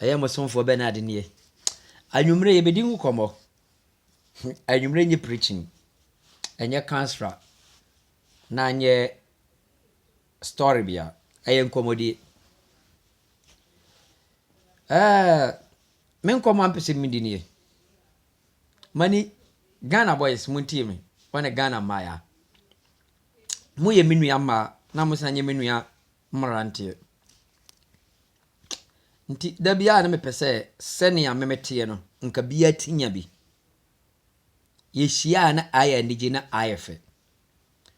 I am a son for Benard in ye. Anumre ye bedin komo. Anumre ye preaching. And ye cancel. Na nye story bia. I am comedy. Men komo ampese midini. Mani Ghana boys munti me. Wane Ghana maya. Muye minu ya ma na musanye minu ya mrantie. Nti da bia na mepese sene ya memetie no nka bia tinya bi. Ye hia na aya ndige na ayefe.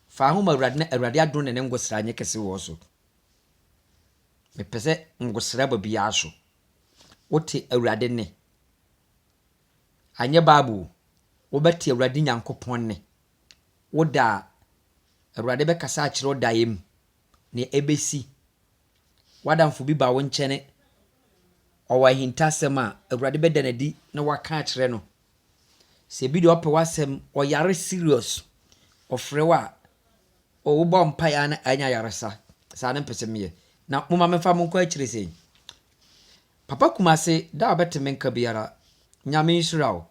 Fa ho ma awrade adon ne ngosra nye kese wo so. Mepese ngosra ba bia so. Wote awrade ne. Anye babu. Wobati awrade nyankopon ne. Woda awrade be kasa akire odayem ne ebesi. Wadamfo bi ba wo nkyene. Owa hintasem a awrade be danadi na waka akire no. Se bi de ope wasem oyare serious. Ofrewa o wo bom pa ya na anya yaresa. Sa na mpese me. Na moma mefa mo kwa akire sei. Papa kumase da obeteme nka biara. Nyame nhyirawo.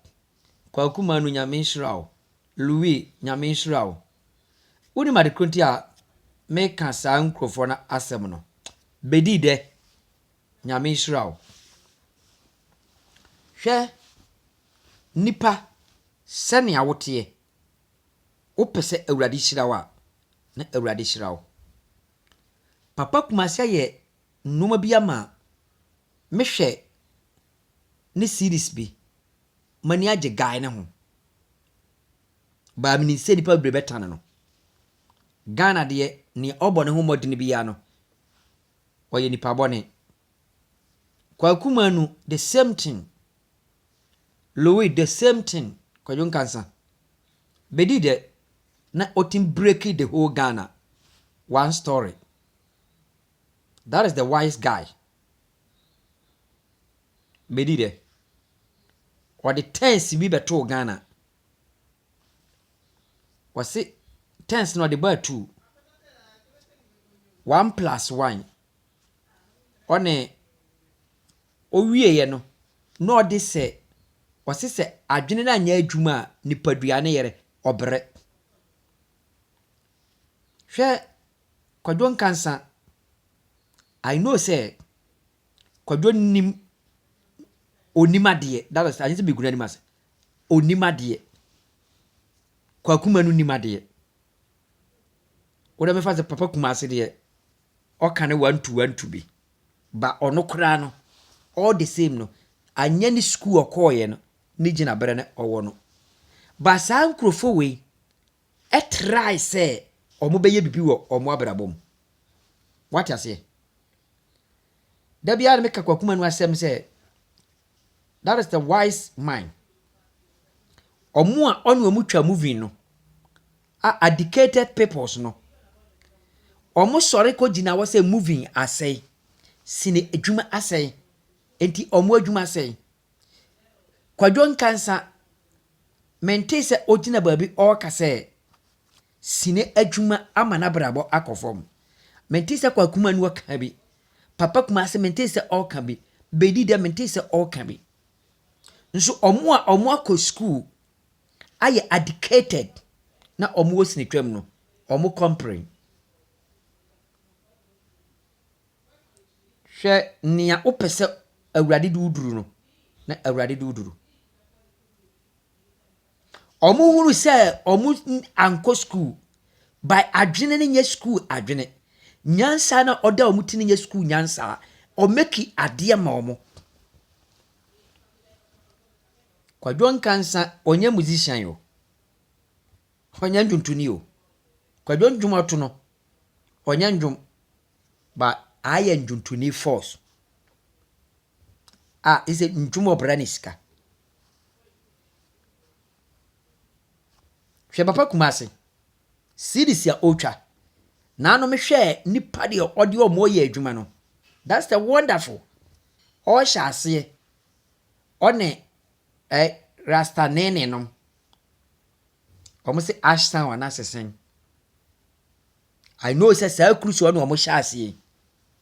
Kwa kumanu nyame nhyirawo. Louis nyame nhyirawo. Uni ma de kronti a me ka sa nkrofo na asem no. Bedi de nyame nhyirawo. Hwe nipa sene awote wopese awrade hyirawo na awrade hyirawo. Papa kumase ye nnoma bi ama mehwe ne series bi mani age guy ne ho. Ba mini se nipa brebetane no. Ghana de ni obo ne ho modene bi ya no. Oye nipa bone. Kwa kumanu the same thing. Louis the same thing. Kwa jon kansa. Bedi de na otim break the whole Ghana. One story. That is the wise guy. Bedi de. Or the tense bi beto Ghana. Wasi tense no the bar 2. 1 + 1. One owie ye no. No de se wasi se adwene na anya adwuma nipadua ne yere obre. Hwe kwadwo kansa. I know say kwadwo nim onimade. That is I just be good animals. Onimade. Kwa kumanu nimade. Oda me fa se papa kumase de o kan 1 to 1 to be. Ba ono kra no all the same no. Anya ni school okoye no ni gina bere ne owo no. Ba sa nkrofo we e try say omo beye bibi wo omo abrabom. What you say? Da bia me kakwa kumanu asem say that is the wise mind. Omo a onu omu twa movie no. A educated peoples no. Omo sore ko gina wo say moving asay. Sine adwuma asay. Enti omo adwuma asay. Kwadwo kansa mente se ogina baabi o ka say sine adwuma amana brabo akofom. Mente se kwa kuma nu ka bi. Papa kuma se mente se o ka bi. Bedi de mente se o ka bi. Nso omo akọ school aye educated na omo osini twam no. Omo compre. Hwe nia opese awrade duduru no. Na awrade duduru. Omo huru se omo anko school by adwene ne nye school adwene. Nyansa na oda omo tini nye school nyansa. O meki ade ma omo. Kwadwo nkansa onye musician yo. Onye ndwuntuni yo. Kwadwo ndwum ato no. Onye ndwum ba aye ndwuntuni force. Is it ndwum obraniska. Hwe papa kumase. Series ya otwa. Na no me hwe nipa de odi omo ye adwuma no. That's the wonderful. O sha ase. One rasta nene no. Omo se ashsan wana sesen. I know say cruise one omo sha ase.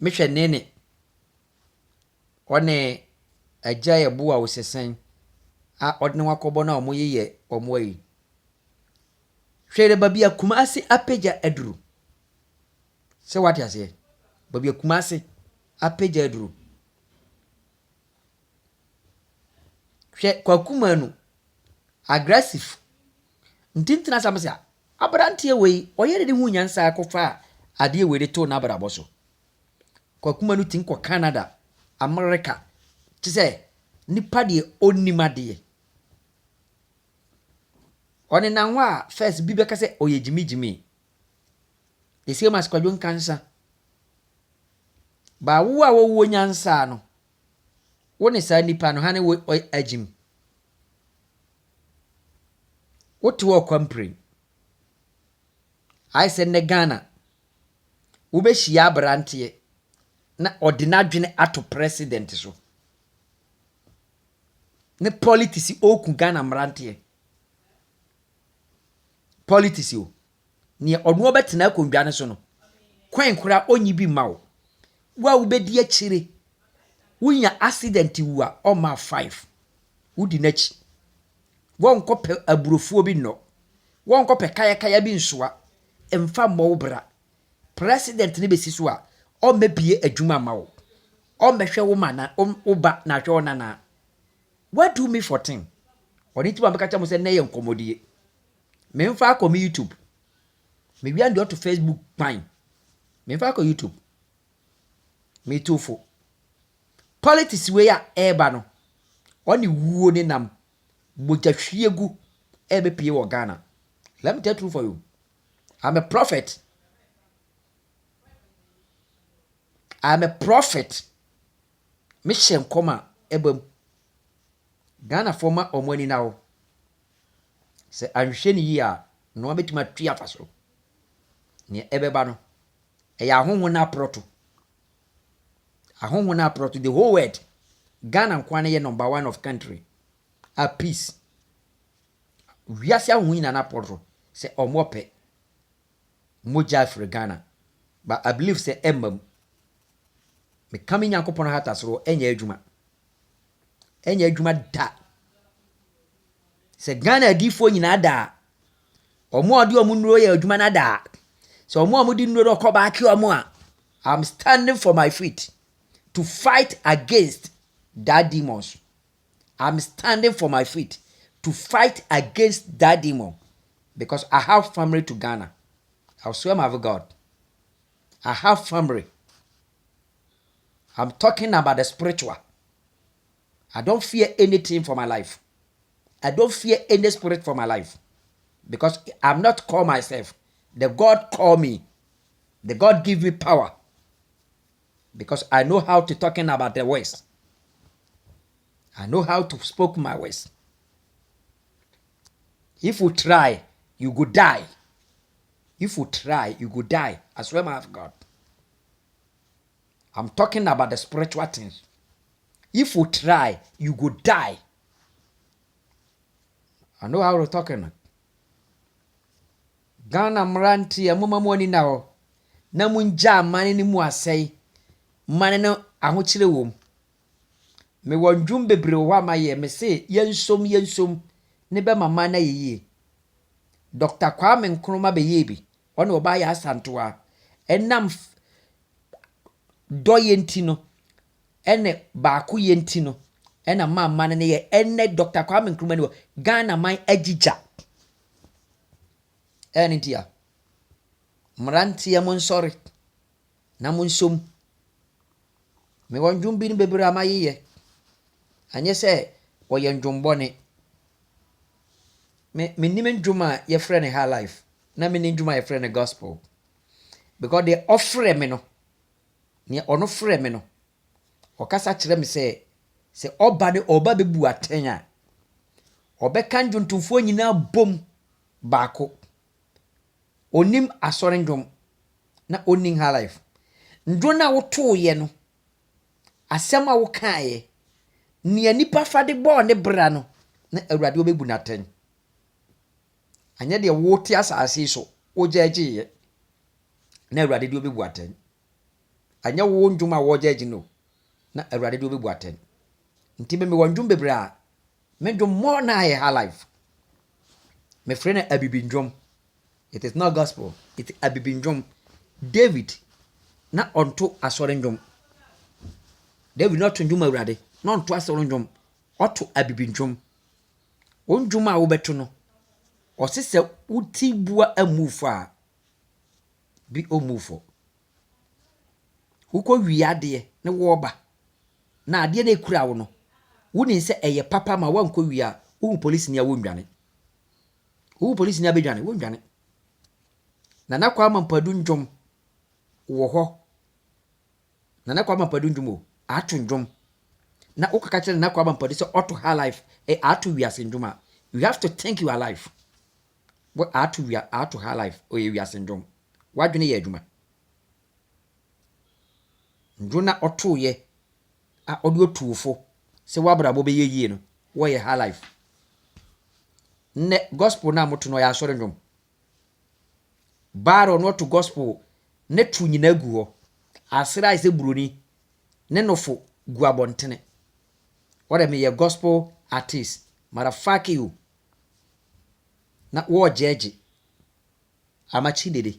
Me hwe nene. One agya yɛ bo a wosesen a ɔdene wakɔbɔ na ɔmo yɛ ɔmo yi hwere babi akuma ase apagya aduru sɛ wate ase babi akuma ase apagya aduru hwɛ kwakuma no aggressive ntintina sam sɛ abranteɛ wei ɔyɛ de hu nyansa akɔfa adeɛ wei de to na abrabɔ so kwakuma no tin kɔ Canada America te sɛ nipa deɛ onim adeɛ ɔne nan hɔ a first bi bɛka sɛ ɔyɛ gyimegyime ɛsie ma skwadwo nkansa ba wo a wɔwɔ nyansa no wo ne saa nipa no ha ne wo agyim wote wɔ kwampire ayɛ sɛ nnɛ Ghana wobɛhyia abranteɛ na ɔde n'adwene ato president so ne politics oku Ghana mmeranteɛ politics o ne ɔno ɔbɛtena akonnwa ne so no kwan kora onyi bi ma wo a wobɛdi akyire wonya accident wu a ɔma 5 wodi n'akyi wɔnkɔpɛ aburofuo bi nnɔ wɔnkɔpɛ kayakaya bi nsoa mfa mmɔ wo bra president ne bɛsi so a ɔmmɛbie adwuma ma wo ɔmmɛhwɛ wo ma na wo ba na hwɛ wo nana what do me for thing ɔne ti ba mɛka kyɛ mo sɛ nnɛ yɛ nkɔmmɔdie memfa akɔ me YouTube mewia ndi ɔto Facebook pan memfa akɔ YouTube me tofo politics we a ɛba no ɔne wuo ne nam mogya hwie gu ɛbɛpie wɔ Ghana. Let me tell you true for you. I'm a prophet. I'm a prophet. Mission koma ebem. Ghana former omoni now. Se anhwe ni ya no abetima twa faso. Ne ebeba no. Eya honho na proto. Ahonho na proto the whole world. Ghana nkwane ye number 1 of country. A peace. Wiase ahonho ina na proto. Se omope. Moja for Ghana. But I believe say embam. Me kami nyankopon hata soro enya adwuma. Enya adwuma da. Se Ghana adifo nyina da. Omo ade omo nuro ye adwuma na da. So omo amudi nuro ko ba ki omo a. I'm standing for my feet to fight against that demons. I'm standing for my feet to fight against that demon because I have family to Ghana. I swear my God. I have family. I'm talking about the spiritual. I don't fear anything for my life. I don't fear any spirit for my life. Because I'm not called myself. The God called me. The God give me power. Because I know how to talking about the ways. I know how to speak my ways. If you try, you go die. If you try, you go die. I swear my God. I'm talking about the spiritual things. If you try, you go die. I know how we're talking. Ghana mranti ya muma mwani nao. Na munja mani ni muasei. Mani no ahochile wom. Me wanjum bebre wama ye. Me se yensom. Nebe mama na yeye. Dr. Kwame Nkrumah be yebi. Ono oba ya asantewa. Enam do yentino. Ene baako yentino. Ena mama ne ye. Ene Dr. Kwame Nkrumah ni Ghana man ejija. Ene ntia. Mranti ya monsori. Na monsom. Me wanjum bin bebre ama yeye. Anye se oye njombone. Me nime njuma ye friend her life. Na me njuma ye friend gospel. Because they offer me no. Ni ono frɛ me no. Okasa kyerɛ me se oba bebu atenya. Obɛka ndwontomfo nyina bom baako. Onim asɔre ndwom na onim her life. Ndwo na woto ye no. Asɛm a wokae. Ni nipa fa de bɔ ne bra no na awurade obebu naten. Anya de wote asase so ogyaagye ye. Na awurade de obebu aten. Anya wo ndwuma wo gyaagye no. Na awurade de obebu aten. nti me wɔ ndwom bebree a me ndwom more na ayɛ high life. Me friend abibi ndwom. It is not gospel. It is abibi ndwom. David na onto asɔre ndwom. David not to ndwom awurade na onto asɔre ndwom. Oto abibi ndwom. Ondwom a wobeto no. Osese uti bua amufu a bi omufo. Ukɔ wiade ne woba. Na ade na ekura wo no. Woni se eye papa ma wankɔ wia, wo police ni a wondwane. Wo police ni abedwane, wondwane. Na nakwa mampadu ndwom wo hɔ. Na nakwa mampadu ndwom o, ato ndwom. Na ukaka kyerɛ nakwa mampadu se auto high life ato wiase ndwom a. You have to think you are alive. What ato high life o ye wiase ndwom. Wadwene ye adwuma. Ndwom na auto ye a audio tuufo se wabrabo be yie no wo ye high life. Ne gospel na moto no ya asɔre ndwom. Baro no to gospel ne tu nyina gu ho. Asra ise buroni ne nofo gu abontene. What me ye gospel artist. Fuck you. Na wo judge. Amachi dede.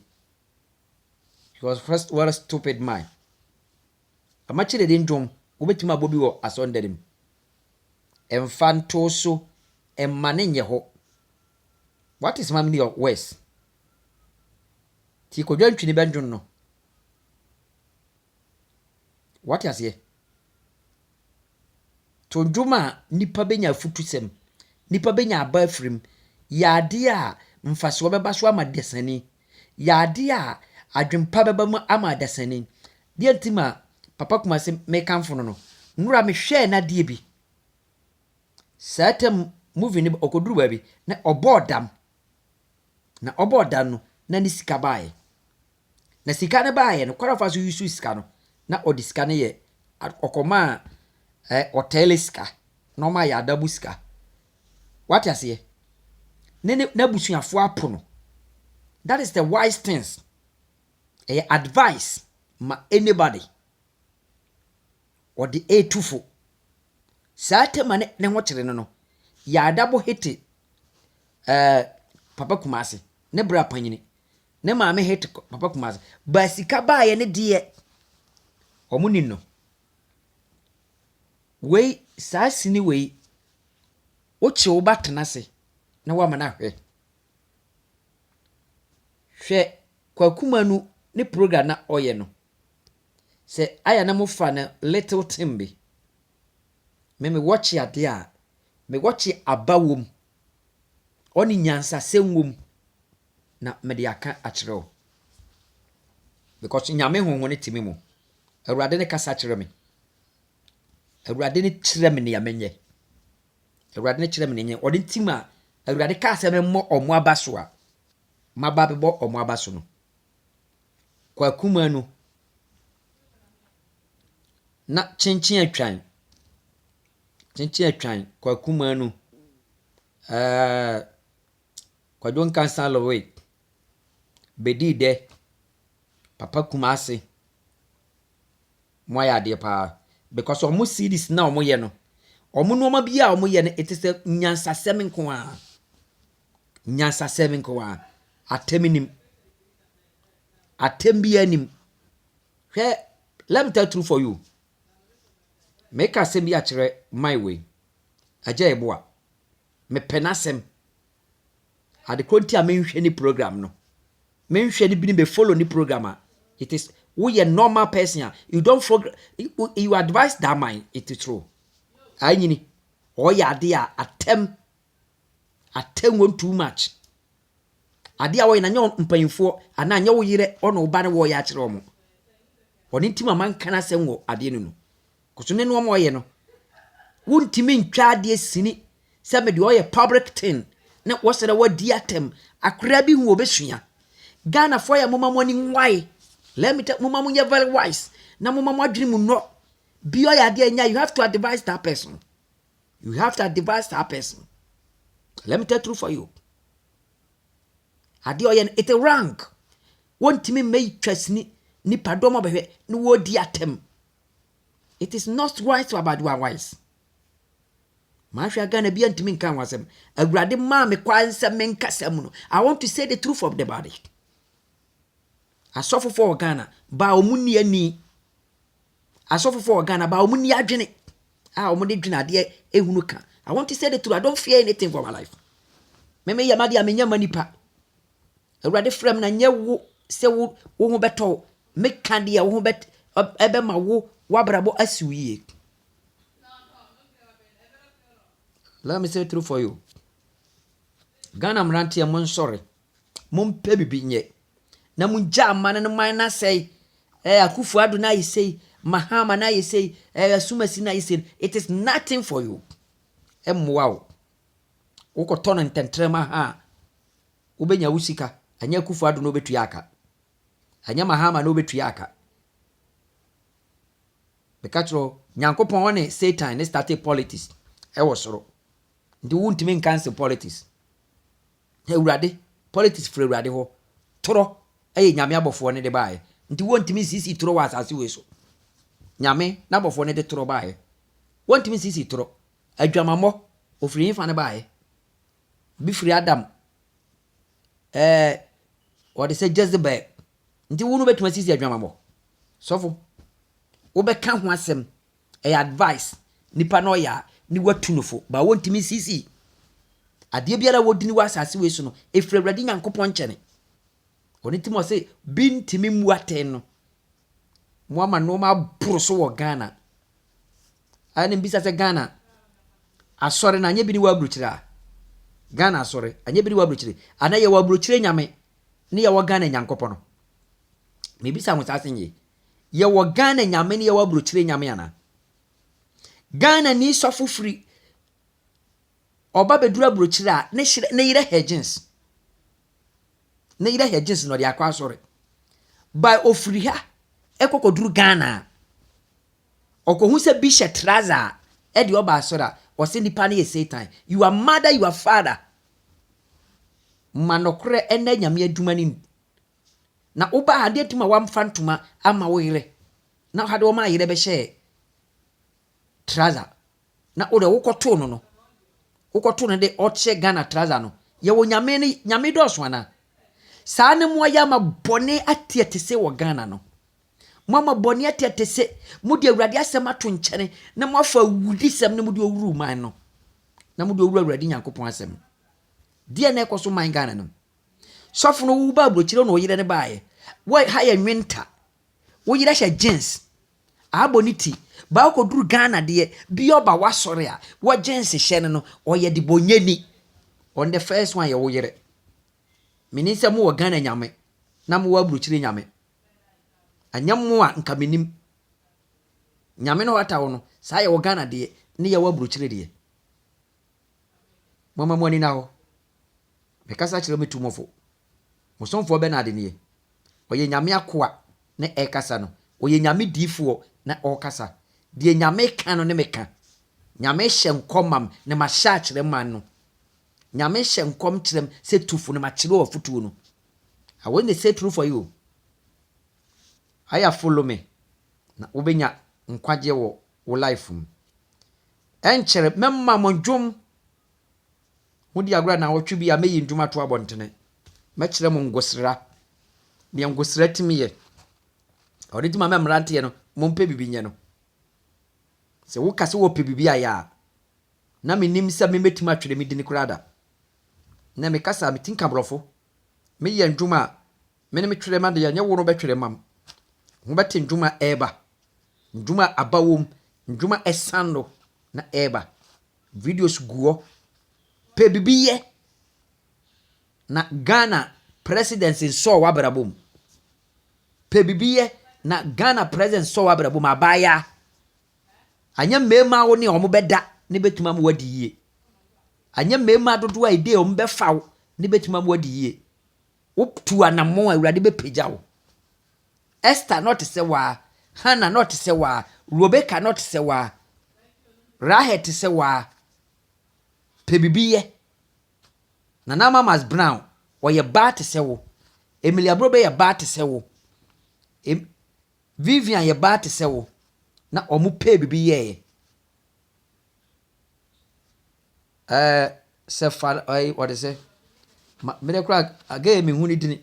He was first what a stupid man. Amachi dede ndwom obetima bobi wo asondedem. Emfanto so emmane nye ho. What is my meaning of words? Ti ko dwantwi ni bendwon no. What is here? To ndwoma nipa benya futusem. Nipa benya abafrim. Yade a mfaso beba so ama desani. Yade a adwempa beba mu ama desani. Die ntima papa kuma se mekamfo no no. Nura me hwe na die bi. Satem movie ni okoduru ba bi na obodam. Na obodam no na ni sika bae. Na sika ne bae no kwara fa so yusu sika no. Na odi sika ne ye okoma hotel sika. No ma ya adabu sika. What you say? Na busuafo apo no. That is the wise things. Advice ma anybody. Or the A2fo. Saate ma ne ho kire no no. Ya adabo hiti papa kumase. Ne bra panyini. Ne maame hiti papa kumase. Ba sika ba ye ne de omuni no. Wei saa sini wei oche wo batena se na wa mana hwe. Hwe kwakuma nu ne program na oye no. Se aya na mo fa na little timbi. Me watch ya dia. Me watch abawom. Oni nyansa senwom na me de aka akere. Because nyame honhon ne timi mu. Awurade ne kasa akere me. Awurade ne kyerɛ me ne yamenye. Awurade ne kyerɛ me ne nye. Odi ntima awurade ka asɛ me mmɔ ɔmo abaso a. Maba bebɔ ɔmo abaso no. Kwa kuma no. Na chinchin atwan. Chinchin atwan kwa kuma no. Kwa don kansa lowe. Bedi de papa kumase. Moya de pa because omo see this na omo ye no. Omo no ma bia omo ye no it is a nyansa semen ko a. Nyansa semen ko a. Ateminim. Atembi anim. Hwe let me tell true for you. Make us send me actually my way. Aja eboa. Me penasem. Ade konti a menhwe ni program no. Menhwe ni bi ni be follow ni program. It is we a normal person. You don't forget. You advise that mind. It is true. Ayini. Oya ade a atem won too much. Ade a wo na nyo mpanyimfo ana anya wo yire ono ba ne wo ya kire omo. Oni ntima man kana sem wo ade no. Koso ne no omo ye no. Wontimi ntwa ade sini se me de oye public thing. Na wo se da wadi atem akura bi hu obesua. Ghana for ya mama money why? Let me tell mama you very wise. Na mama adwene mu no. Bi oya ade anya you have to advise that person. You have to advise that person. Let me tell true for you. Ade oye it a rank. Wontimi me twasini ni padoma behwe no wodi atem. It is not right to about you are wise. Mahwe Ghana bi antimi nka wasem. Awurade ma me kwanse menkasam no. I want to say the truth of the body. Asofofo Ghana ba omuni ani. Asofofo Ghana ba omuni adwene. Omudi dwene ade ehunu ka. I want to say the truth. I don't fear anything for my life. Me yamade amenya manipa. Awurade frem na nye wo se wo ho beto. Me kan de wo ho bet ebe ma wo wabrabo asiwiye. Let me say true for you. Ghana mranti ya mon sorry. Mon pe bibi nye. Na munja amana no man na say Akufu Ado na say Mahama na say Asumasi na say it is nothing for you. Wow. Uko tono ntentrema ha. Ubenya usika. Anya Akufu Ado no betu yaka. Anya Mahama no betu yaka. Bekatro Nyankopon one Satan ne started politics. Soro. Ndi wuntimi cancel politics. Ewurade politics free ewurade ho. Toro nyame abofo ne de bae. Ndi wuntimi sisi toro wa asase we so. Nyame na abofo ne de toro bae. Wuntimi sisi toro. Adwamammo ofiri nfa ne bae. Bi free Adam. What they say Jezebel. Ndi wunu betuma sisi adwamammo. Sofo. Wo be ka ho asem. Advice. Nipa no ya ni watunufo ba wontimi sisi ade biara wodini wasase we so no efra Awurade Nyankopon nkyene onitimo se bintimi muaten no mo ama no ma broso wo Ghana ani mbisa se Ghana asore na anye bi ni wabruchira Ghana asore anye bi ni wabruchire ana ye wabruchire nyame ni ye wo Ghana Nyankopon no me bisa mo sase nye ye wo Ghana nyame ni ye wabruchire nyame ana Ghana ni sofo free oba bedura brochira ne yire hedges no dia kwa sore by ofri ha ekokoduru Ghana okohu se bishe traza e di oba asora o se nipa na ye Satan you are mother you are father manokre ena nyame aduma ni na oba hade atuma wamfantuma ama wo yire na hade wo ma yire be she traza na ode wokoto no wokoto no de oche Ghana traza no ye wo nyame doso ana saa ne mo ya ma bone atietese wo Ghana no mama bone atietese mudi Awurade asem ato nkyene na mo afa wudisem na mudi owuru man no na mudi owuru Awurade Nyankopon asem die na ekoso man Ghana no sofo no wo ba brochire no yire ne baaye wo ha ya nwenta wo yire hye jeans aboniti ba ko duru Ghana de bi oba wasore a wo jeans hye no oye de bonyani on the first one ye wo yire minisa mu wo Ghana nyame na mu wabruchire nyame anyammo a nka menim nyame no wata wo no saa ye wo Ghana de ne ye wabruchire de mama mo ni na ho bekasa kire metumofo musonfo Benard ne oye nyame akoa ne ekasa no oye nyame difo na okasa de nyame ka no ne meka nyame hye nkomam ne ma sha kire man no nyame hye nkom kirem se tufu ne ma kire ofutu no I want to say true for you aya follow me na obenya nkwaje wo life enchere memma monjum hudi agura na wotwe bi ameyi nduma to abontene me kire mo ngosra ne ngosra timiye oditi ma memrante no mompe bibinye no se wo kase wo pe bibia ya na menim se me metima atwere me dini kurada na me kasa me tinka brofo me ye nduma me ne me twere ma de ya nye wo no betwere mam ho beti nduma eba nduma abawom nduma esando na eba videos guo pe bibiye na Ghana presidency so wabrabom pe bibiye na Ghana president so wabrabom abaya anya mema wo ne omo beda ne betuma mo wadi yie anya mema dodo a ide omo befa wo ne betuma mo wadi yie wo tu anamo Awurade be peja wo Esther not se wa Hannah not se wa Rebecca not se wa Rahel se wa pe bibiye na Mamas Brown oye ba te se wo Emilia Brobe ye ba te se wo Vivian ye ba te se wo na omu pe bibiye sɛ fa wɔde sɛ mede kora agɛɛ mehu ne dini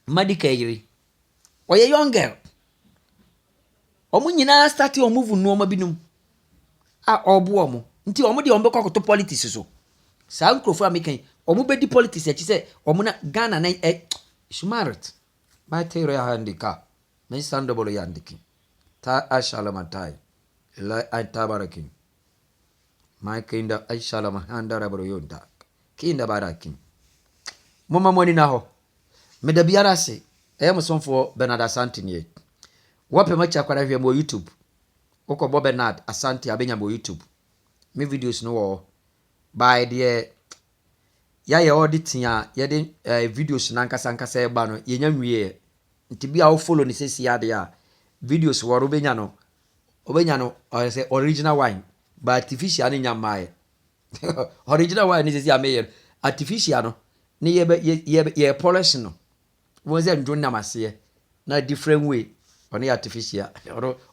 madika yere ɔyɛ young girl ɔmo nyinaa starte ɔmo vu nneɔma binom a ɔboa ɔmo nti ɔmo deɛ ɔmo bɛkɔ akoto politics so saa nkurɔfoɔ a meka yi ɔmo bɛdi politics akyi sɛ ɔmo na Ghana na smart matero ya handika men sandobolo yandiki ta ashalamatai la antabarakin my kinda ashalama handarabro yonda kinda barakin moma moni na ho meda biara se musonfo Benard asante nie wape macha kwara hwe mo YouTube ukọbọ Benard asante abenya mo YouTube me videos no wo by the ya ye auditing a ye de videos na nkasa eba no ye nya nwie nti bia wo follow ni sesi ya de a videos wo obenya no say original wine but artificial ni nya mae original wine ni sesi ameye artificial no ni ye polish no wo ze ndwo na maseye na different way oni artificial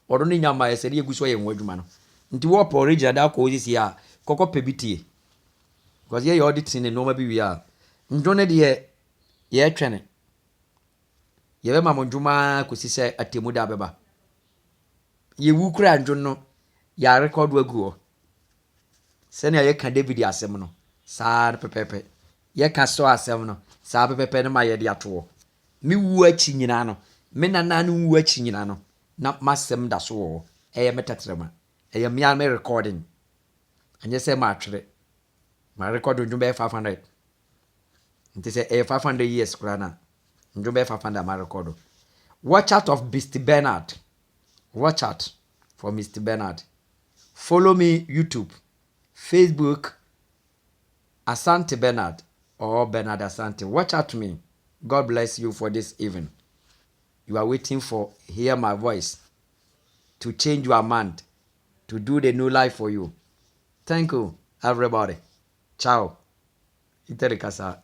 oro ni nya mae se ye guso ye nwadwuma no nti wo po original da ko sesi a kokọ pebitie because ye auditing ne normal bi wi a ndwo ne de ye twene ye be ma mondwuma kosi se atemu da beba ye wu kura ndwo no ya record agu o se ne ye ka David asem no saa pepepe ye ka so asem no saa pepepe ne ma ye de ato mi wu achi nyina no me nana no wu achi nyina no na masem da so wo eye metatrema eye me recording anye se ma atwere ma record ndwo be 500 nti se 500 years kura na ndwo be 500 ma record. Watch out of Mr. Benard. Watch out for Mr. Benard. Follow me YouTube, Facebook, Asante Benard or Benard Asante. Watch out to me. God bless you for this evening. You are waiting for hear my voice to change your mind, to do the new life for you. Thank you, everybody. Ciao. Iterikasa.